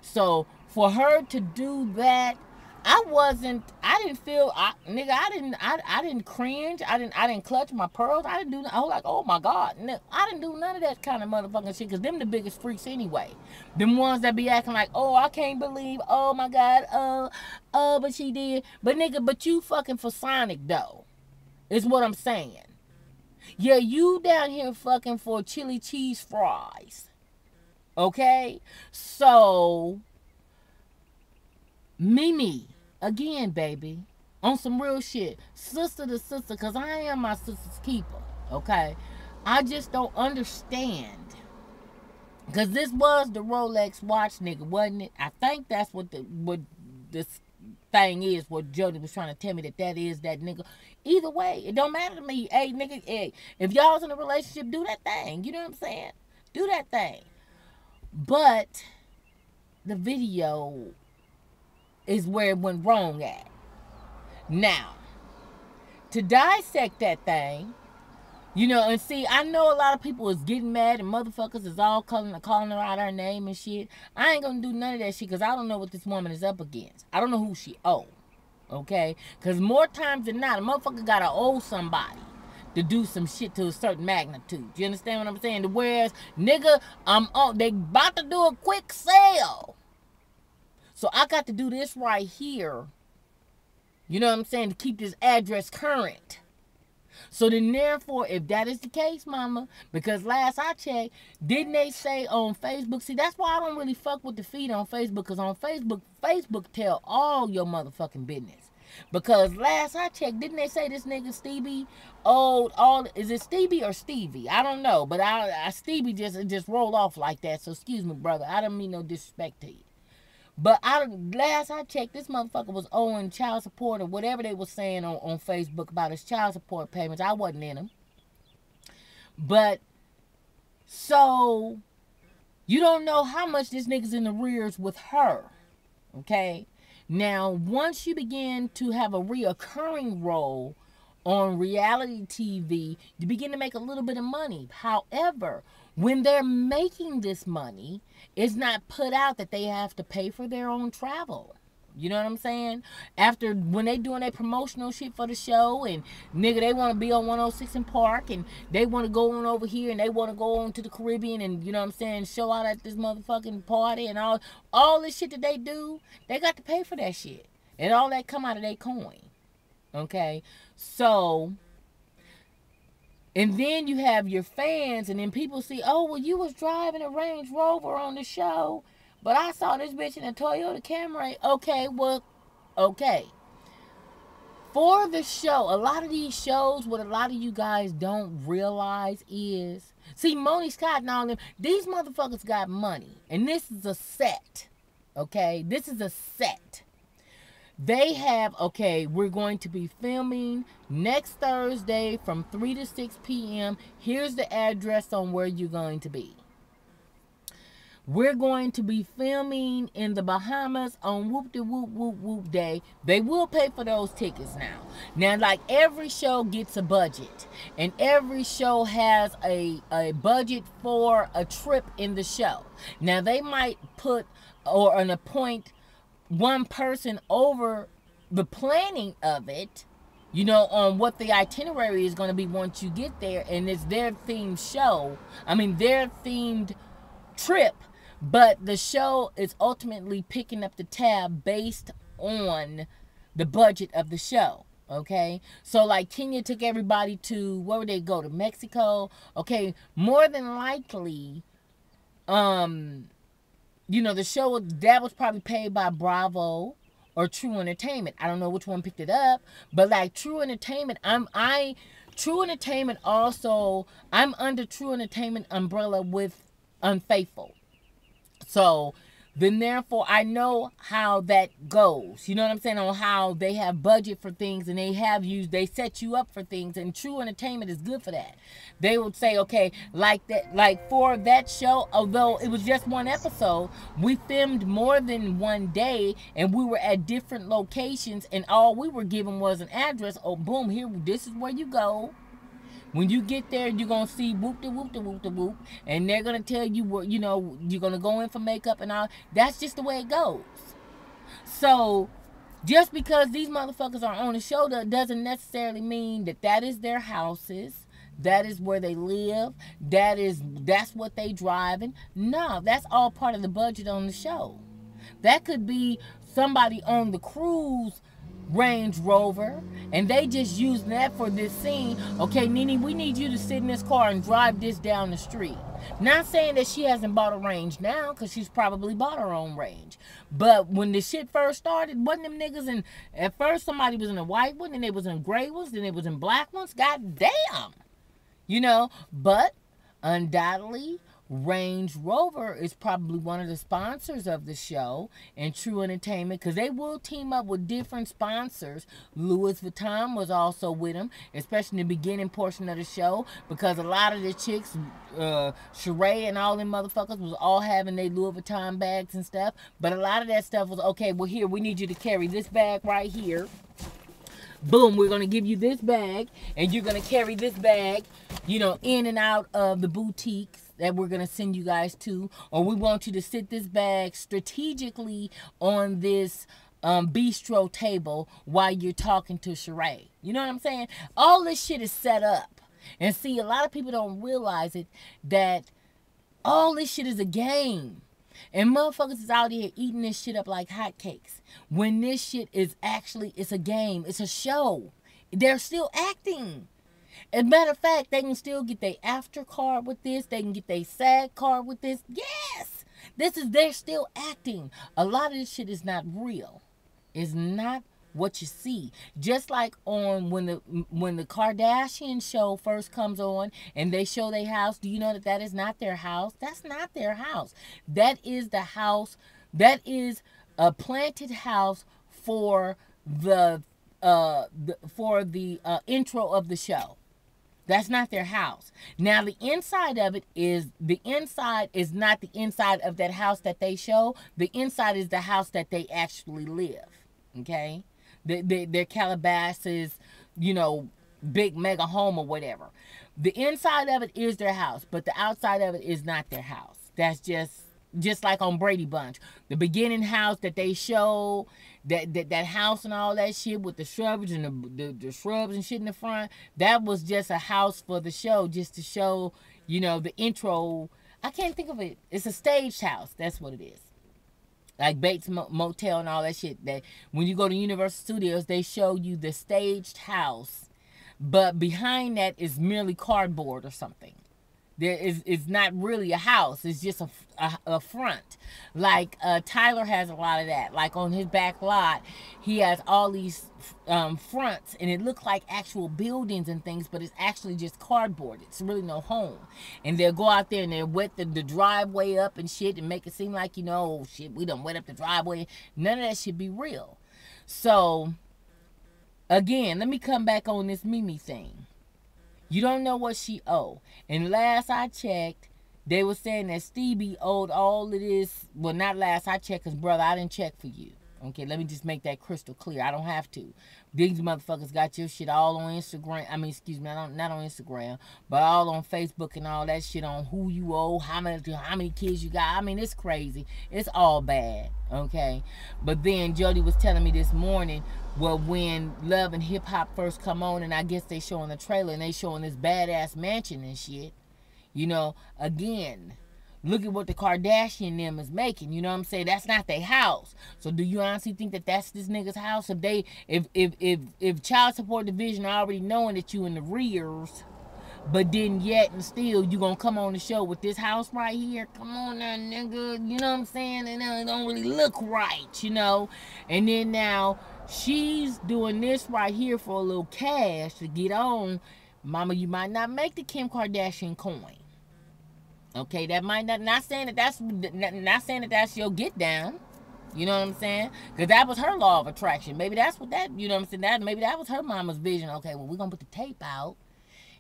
So for her to do that, I didn't feel, nigga, I didn't cringe. I didn't clutch my pearls. I didn't do, I was like, oh my God. I didn't do none of that kind of motherfucking shit, because them the biggest freaks anyway. Them ones that be acting like, oh, I can't believe, oh my God, but she did. But nigga, but you fucking for Sonic though, is what I'm saying. Yeah, you down here fucking for chili cheese fries. Okay? So, Mimi, again, baby, on some real shit, sister to sister, because I am my sister's keeper. Okay? I just don't understand. Because this was the Rolex watch, nigga, wasn't it? I think that's what this thing is, what Jody was trying to tell me, that is that nigga. Either way, it don't matter to me. Hey, nigga, hey, if y'all's in a relationship, do that thing. You know what I'm saying? Do that thing. But the video is where it went wrong at. Now, to dissect that thing, you know, and see, I know a lot of people is getting mad and motherfuckers is all calling her out her name and shit. I ain't gonna do none of that shit, because I don't know what this woman is up against. I don't know who she owe. Okay? Because more times than not, a motherfucker gotta owe somebody to do some shit to a certain magnitude. You understand what I'm saying? Whereas, nigga, they about to do a quick sale. So I got to do this right here. You know what I'm saying? To keep this address current. So then therefore, if that is the case, mama, because last I checked, didn't they say on Facebook, see, that's why I don't really fuck with the feed on Facebook, because on Facebook tell all your motherfucking business. Because last I checked, didn't they say this nigga Stevie owed all, is it Stevie or Stevie? I don't know, but Stevie just rolled off like that, so excuse me, brother, I don't mean no disrespect to you. But last I checked, this motherfucker was owing child support or whatever they were saying on Facebook about his child support payments. I wasn't in them. But, so, you don't know how much this nigga's in the rears with her. Okay? Now, once you begin to have a reoccurring role on reality TV, you begin to make a little bit of money. However, when they're making this money, it's not put out that they have to pay for their own travel. You know what I'm saying? After, when they doing their promotional shit for the show, and nigga, they want to be on 106 in Park, and they want to go on over here, and they want to go on to the Caribbean, and you know what I'm saying, show out at this motherfucking party, and all this shit that they do, they got to pay for that shit. And all that come out of their coin. Okay? So, and then you have your fans, and then people see, oh, well, you was driving a Range Rover on the show, but I saw this bitch in a Toyota Camry. Okay, well, okay. For the show, a lot of these shows, what a lot of you guys don't realize is, see, Moni Scott and all them, these motherfuckers got money, and this is a set. Okay, this is a set. They have, okay, we're going to be filming next Thursday from 3 to 6 p.m. Here's the address on where you're going to be. We're going to be filming in the Bahamas on whoop-de-whoop-whoop-whoop day. They will pay for those tickets now. Now, like, every show gets a budget. And every show has a budget for a trip in the show. Now, they might put or appoint one person over the planning of it, you know, on what the itinerary is going to be once you get there, and it's their themed show. I mean, their themed trip, but the show is ultimately picking up the tab based on the budget of the show. Okay, so like Kenya took everybody to, where would they go, to Mexico? Okay, more than likely, you know, the show, that was probably paid by Bravo or True Entertainment. I don't know which one picked it up, but like True Entertainment, True Entertainment also, I'm under True Entertainment umbrella with Unfaithful. So, then therefore, I know how that goes. You know what I'm saying? On how they have budget for things, and they set you up for things, and True Entertainment is good for that. They would say, okay, like that, like for that show, although it was just one episode, we filmed more than one day, and we were at different locations, and all we were given was an address. Oh, boom, here, this is where you go. When you get there, you're going to see whoop de whoop de whoop de whoop. And they're going to tell you what, you know, you're going to go in for makeup and all. That's just the way it goes. So, just because these motherfuckers are on the show doesn't necessarily mean that that is their houses. That is where they live. That's what they driving. No, that's all part of the budget on the show. That could be somebody on the cruise Range Rover, and they just using that for this scene. Okay, Nene, we need you to sit in this car and drive this down the street. Not saying that she hasn't bought a Range now, because she's probably bought her own Range. But when the shit first started, wasn't them niggas in, at first somebody was in a white one, then they was in gray ones, then they was in black ones. God damn. You know, but undoubtedly, Range Rover is probably one of the sponsors of the show and True Entertainment, because they will team up with different sponsors. Louis Vuitton was also with them, especially in the beginning portion of the show, because a lot of the chicks, Sheree and all them motherfuckers, was all having their Louis Vuitton bags and stuff. But a lot of that stuff was, okay, well, here, we need you to carry this bag right here. Boom, we're going to give you this bag, and you're going to carry this bag, you know, in and out of the boutiques that we're going to send you guys to. Or we want you to sit this bag strategically on this bistro table while you're talking to Sheree. You know what I'm saying? All this shit is set up. And see, a lot of people don't realize it, that all this shit is a game. And motherfuckers is out here eating this shit up like hotcakes. When this shit is actually, it's a game. It's a show. They're still acting. As a matter of fact, they can still get their after card with this. They can get their SAG card with this. Yes! They're still acting. A lot of this shit is not real. It's not what you see. Just like on when the Kardashian show first comes on and they show their house, do you know that is not their house? That's not their house. That is the house, that is a planted house for the intro of the show. That's not their house. Now the inside of it is, the inside is not the inside of that house that they show. The inside is the house that they actually live. Okay? Their Calabasas, you know, big mega home or whatever. The inside of it is their house, but the outside of it is not their house. That's just like on Brady Bunch. The beginning house that they show, that house and all that shit with the shrubs and the shrubs and shit in the front, that was just a house for the show, just to show, you know, the intro. I can't think of it. It's a staged house. That's what it is. Like Bates Motel and all that shit. That when you go to Universal Studios, they show you the staged house, but behind that is merely cardboard or something. It's not really a house. It's just a front. Like Tyler has a lot of that. Like on his back lot, he has all these fronts, and it looks like actual buildings and things, but it's actually just cardboard. It's really no home. And they'll go out there and they'll wet the driveway up and shit and make it seem like, you know, oh, shit, we done wet up the driveway. None of that should be real. So, again, let me come back on this Mimi thing. You don't know what she owed. And last I checked, they were saying that Stevie owed all of this. Well, not last I checked, because, brother, I didn't check for you. Okay, let me just make that crystal clear. I don't have to. These motherfuckers got your shit all on Instagram. I mean, excuse me, not on Instagram, but all on Facebook and all that shit on who you owe, how many kids you got. I mean, it's crazy. It's all bad, okay? But then Jody was telling me this morning, well, when Love and Hip Hop first come on, and I guess they showing the trailer, and they showing this badass mansion and shit, you know, again, look at what the Kardashian them is making. You know what I'm saying? That's not their house. So do you honestly think that that's this nigga's house? If Child Support Division already knowing that you in the rears, but then yet and still you gonna come on the show with this house right here? Come on now, nigga. You know what I'm saying? And it don't really look right, you know? And then now she's doing this right here for a little cash to get on. Mama, you might not make the Kim Kardashian coin. Okay, that might not saying that that's your get down. You know what I'm saying? Because that was her law of attraction. Maybe that's what that, you know what I'm saying? Maybe that was her mama's vision. Okay, well, we're going to put the tape out.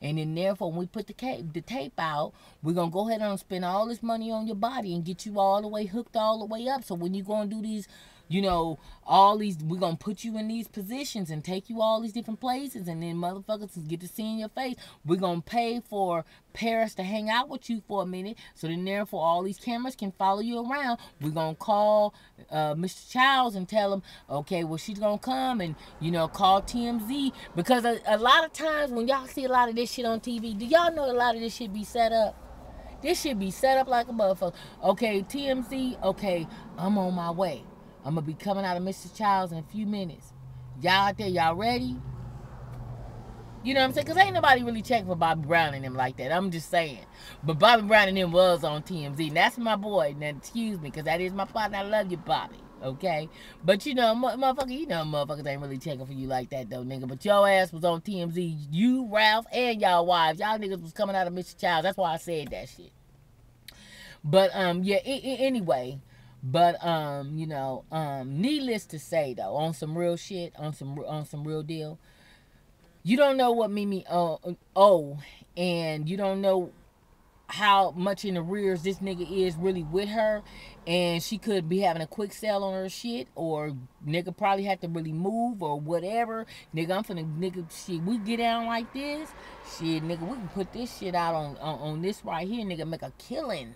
And then therefore, when we put the tape out, we're going to go ahead and spend all this money on your body and get you all the way hooked all the way up. So when you go and do these you know, all these, we're gonna put you in these positions and take you all these different places, and then motherfuckers get to see in your face. We're gonna pay for Paris to hang out with you for a minute, so then therefore all these cameras can follow you around. We're gonna call Mr. Childs and tell him, okay, well, she's gonna come, and, you know, call TMZ, because a lot of times when y'all see a lot of this shit on TV, do y'all know a lot of this shit be set up? This shit be set up like a motherfucker. Okay, TMZ, okay, I'm on my way. I'm going to be coming out of Mr. Childs in a few minutes. Y'all out there, y'all ready? You know what I'm saying? Because ain't nobody really checking for Bobby Brown and them like that. I'm just saying. But Bobby Brown and them was on TMZ. And that's my boy. Now, excuse me, because that is my partner. I love you, Bobby. Okay? But, you know, motherfucker, you know motherfuckers ain't really checking for you like that, though, nigga. But your ass was on TMZ. You, Ralph, and y'all wives. Y'all niggas was coming out of Mr. Childs. That's why I said that shit. But, yeah, anyway. But, you know, needless to say, though, on some real shit, on some real deal, you don't know what Mimi and you don't know how much in the rears this nigga is really with her, and she could be having a quick sell on her shit, or nigga probably have to really move or whatever. Nigga, I'm finna, nigga, shit, we get down like this, shit, nigga, we can put this shit out on this right here, nigga, make a killing.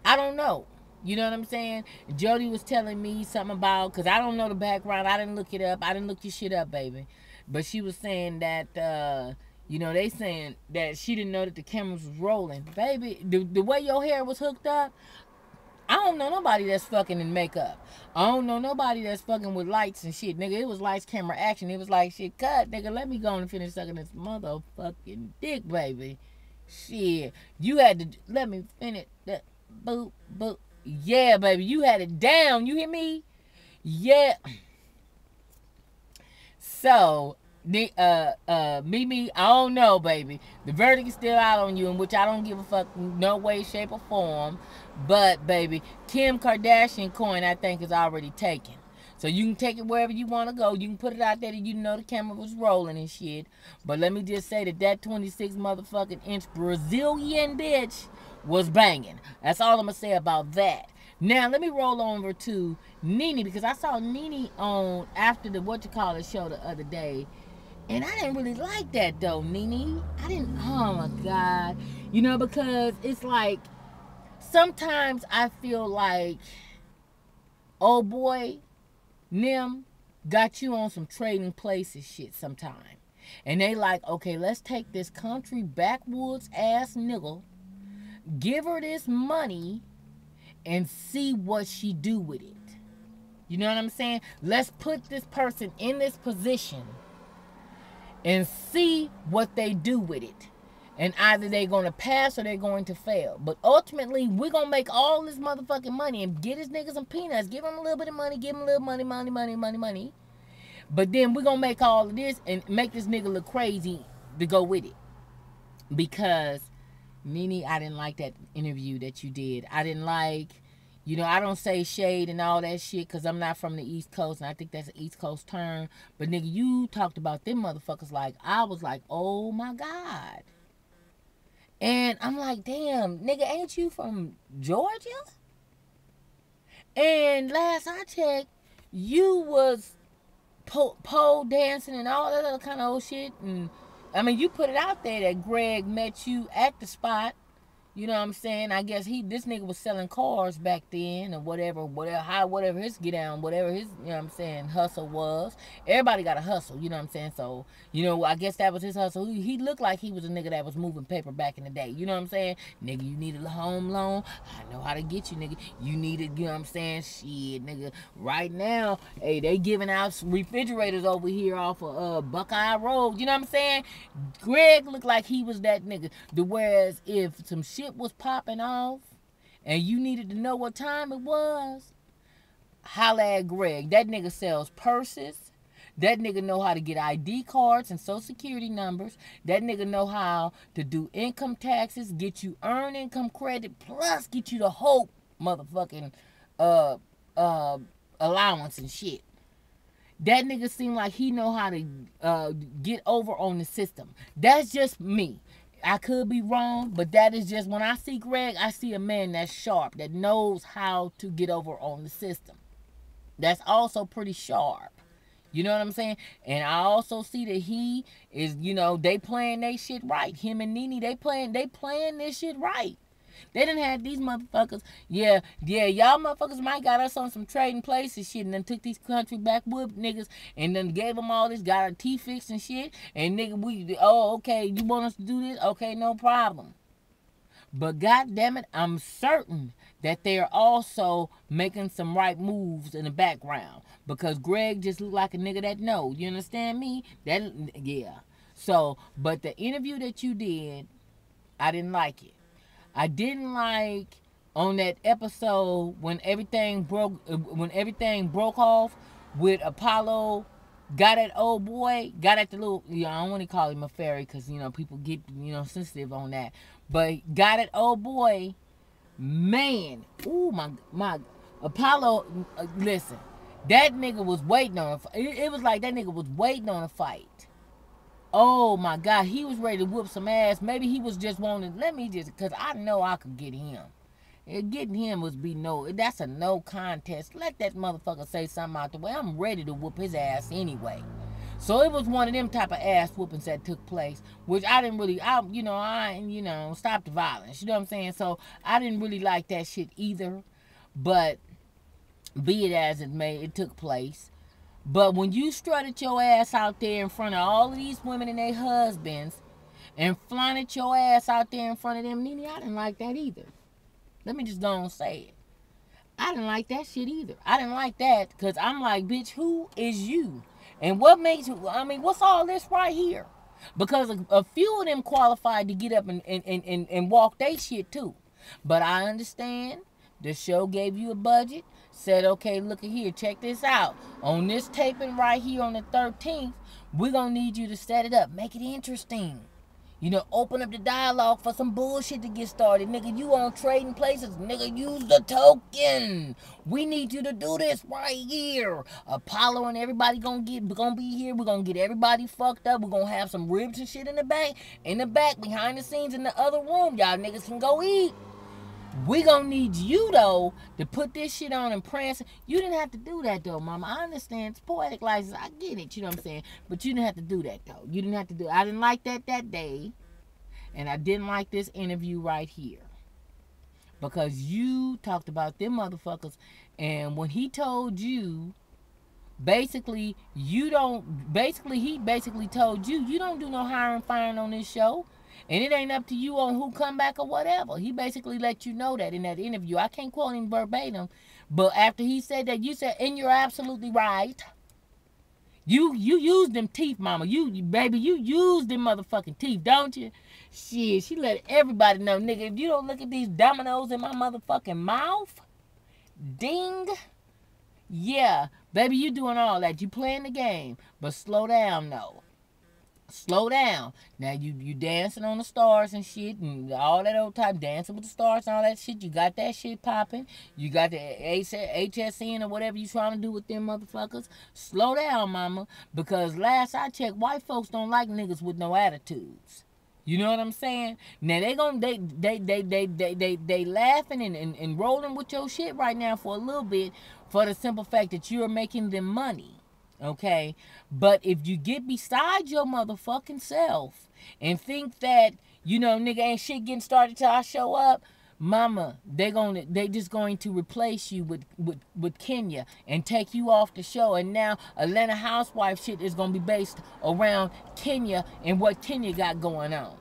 I don't know. You know what I'm saying? Jody was telling me something about, because I don't know the background. I didn't look it up. I didn't look your shit up, baby. But she was saying that, you know, they saying that she didn't know that the cameras was rolling. Baby, the way your hair was hooked up, I don't know nobody that's fucking in makeup. I don't know nobody that's fucking with lights and shit. Nigga, it was lights, camera, action. It was like, shit, cut. Nigga, let me go and finish sucking this motherfucking dick, baby. Shit. You had to, let me finish that. Boop, boop. Yeah, baby, you had it down. You hear me? Yeah. So, Mimi, I don't know, baby. The verdict is still out on you, in which I don't give a fuck no way, shape, or form. But, baby, Kim Kardashian coin, I think, is already taken. So you can take it wherever you want to go. You can put it out there that you know the camera was rolling and shit. But let me just say that 26 motherfucking inch Brazilian bitch was banging. That's all I'm going to say about that. Now, let me roll over to Nene, because I saw Nene on after the show the other day. And I didn't really like that, though, Nene. I didn't, oh my God. You know, because it's like, sometimes I feel like, oh boy, Nim got you on some trading places shit sometime. And they like, okay, let's take this country backwoods ass nigga, give her this money, and see what she do with it. You know what I'm saying? Let's put this person in this position and see what they do with it. And either they're going to pass or they're going to fail. But ultimately, we're going to make all this motherfucking money and get his niggas some peanuts. Give him a little bit of money. Give him a little money. But then we're going to make all of this and make this nigga look crazy to go with it. Because, Nene, I didn't like that interview that you did. I didn't like, you know, I don't say shade and all that shit because I'm not from the East Coast, and I think that's an East Coast term. But, nigga, you talked about them motherfuckers like, I was like, oh, my God. And I'm like, damn, nigga, ain't you from Georgia? And last I checked, you was pole dancing and all that other kind of old shit. And, I mean, you put it out there that Greg met you at the spot. You know what I'm saying? I guess this nigga was selling cars back then or whatever his get down, whatever his, you know what I'm saying, hustle was. Everybody got a hustle, you know what I'm saying? So, you know, I guess that was his hustle. He looked like he was a nigga that was moving paper back in the day. You know what I'm saying? Nigga, you needed a home loan. I know how to get you, nigga. You needed, you know what I'm saying? Shit, nigga. Right now, hey, they giving out refrigerators over here off of Buckeye Road. You know what I'm saying? Greg looked like he was that nigga. Whereas if some shit was popping off and you needed to know what time it was, holla at Greg. That nigga sells purses. That nigga know how to get ID cards and social security numbers. That nigga know how to do income taxes, get you earned income credit, plus get you the whole motherfucking allowance and shit. That nigga seem like he know how to get over on the system. That's just me. I could be wrong, but that is just, when I see Greg, I see a man that's sharp, that knows how to get over on the system. That's also pretty sharp. You know what I'm saying? And I also see that he is, they playing they shit right. Him and Nene, they playing this shit right. They done had these motherfuckers. Yeah, y'all motherfuckers might got us on some trading places shit and then took these country backwood niggas and then gave them all this, got our teeth fixed and shit. And nigga, okay, you want us to do this? Okay, no problem. But god damn it, I'm certain that they're also making some right moves in the background. Because Greg just looked like a nigga that knows. You understand me? Yeah. So, but the interview that you did, I didn't like it. I didn't like on that episode when everything broke off with Apollo got at old boy, got at the little, I don't want to call him a fairy because, people get, sensitive on that. But got at old boy, man, ooh, my Apollo, listen, that nigga was waiting on it was like that nigga was waiting on a fight. Oh my God, he was ready to whoop some ass. Maybe he was just wanting, because I know I could get him. Getting him that's a no contest. Let that motherfucker say something out the way. I'm ready to whoop his ass anyway. So it was one of them type of ass whoopings that took place, which I didn't really, stop the violence. You know what I'm saying? So I didn't really like that shit either. But be it as it may, it took place. But when you strutted your ass out there in front of all of these women and their husbands and flaunted your ass out there in front of them, Nene, I didn't like that either. Let me just go and say it. I didn't like that shit either. I didn't like that because I'm like, bitch, who is you? And what makes you, what's all this right here? Because a few of them qualified to get up and walk they shit too. But I understand the show gave you a budget, said, okay, look at here, check this out. On this taping right here on the 13th, we're going to need you to set it up. Make it interesting. Open up the dialogue for some bullshit to get started. Nigga, you on trading places. Nigga, use the token. We need you to do this right here. Apollo and everybody gonna be here. We're gonna get everybody fucked up. We're gonna have some ribs and shit in the back, behind the scenes in the other room. Y'all niggas can go eat. We gonna need you though to put this shit on and prance. You didn't have to do that though, mama. I understand it's poetic license. I get it, you know what I'm saying? But you didn't have to do that though. You didn't have to do it. I didn't like that day. And I didn't like this interview right here. Because you talked about them motherfuckers. And when he told you, he basically told you don't do no hiring firing on this show. And it ain't up to you on who come back or whatever. He basically let you know that in that interview. I can't quote him verbatim. But after he said that, you said, and you're absolutely right. You use them teeth, mama. You use them motherfucking teeth, don't you? Shit, she let everybody know, nigga, if you don't look at these dominoes in my motherfucking mouth, ding. Yeah, baby, you doing all that. You playing the game. But slow down, though. Slow down. Now you dancing on the stars and shit and all that old type dancing with the stars and all that shit. You got that shit popping. You got the HSN or whatever you trying to do with them motherfuckers. Slow down, mama. Because last I checked, white folks don't like niggas with no attitudes. You know what I'm saying? Now they laughing and rolling with your shit right now for a little bit for the simple fact that you're making them money. Okay, but if you get beside your motherfucking self and think that, nigga, ain't shit getting started till I show up, mama, they just going to replace you with Kenya and take you off the show. And now Atlanta Housewife shit is going to be based around Kenya and what Kenya got going on.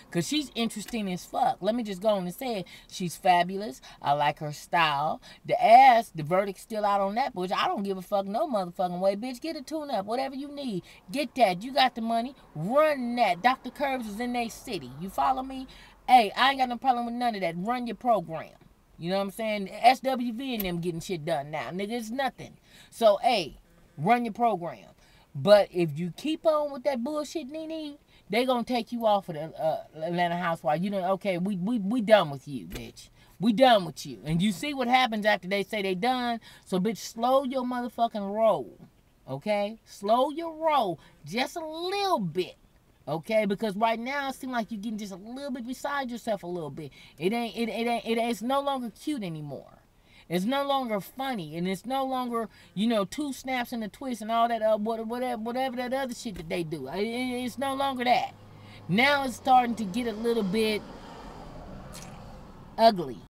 Because she's interesting as fuck. Let me just go on and say it. She's fabulous. I like her style. The ass, the verdict's still out on that, which I don't give a fuck no motherfucking way. Bitch, get a tune-up. Whatever you need. Get that. You got the money. Run that. Dr. Curbs is in their city. You follow me? Hey, I ain't got no problem with none of that. Run your program. You know what I'm saying? SWV and them getting shit done now. Nigga, it's nothing. So, hey, run your program. But if you keep on with that bullshit, Nene, they gonna take you off of the Atlanta Housewife. Okay, we done with you, bitch. We done with you. And you see what happens after they say they done. So, bitch, slow your motherfucking roll. Okay? Slow your roll just a little bit. Okay? Because right now it seems like you're getting just a little bit beside yourself a little bit. It's no longer cute anymore. It's no longer funny, and it's no longer, you know, two snaps and a twist and all that, whatever that other shit that they do. It's no longer that. Now it's starting to get a little bit ugly.